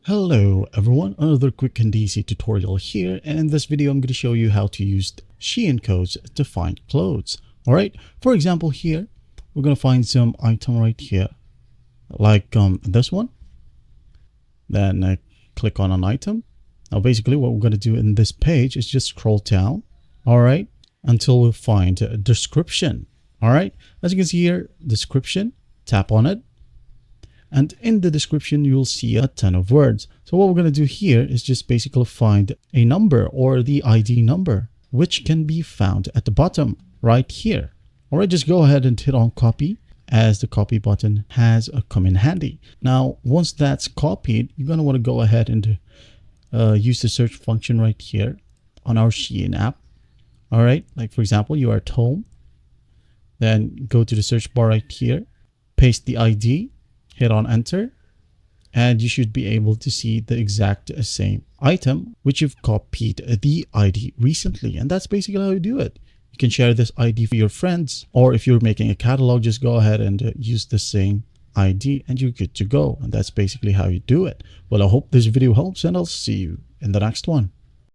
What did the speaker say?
Hello everyone, another quick and easy tutorial here, and in this video I'm going to show you how to use SHEIN codes to find clothes. Alright, for example here, we're going to find some item right here, like this one. Then click on an item. Now basically what we're going to do in this page is just scroll down, alright, until we find a description. Alright, as you can see here, description, tap on it. And in the description, you'll see a ton of words. So what we're going to do here is just basically find a number or the ID number, which can be found at the bottom right here. All right, just go ahead and hit on copy, as the copy button has come in handy. Now, once that's copied, you're going to want to go ahead and use the search function right here on our SHEIN app. All right, like for example, you are at home. Then go to the search bar right here, paste the ID, hit on enter, and you should be able to see the exact same item which you've copied the ID recently. And that's basically how you do it. You can share this ID for your friends, or if you're making a catalog, just go ahead and use the same ID and you're good to go. And that's basically how you do it. Well, I hope this video helps, and I'll see you in the next one.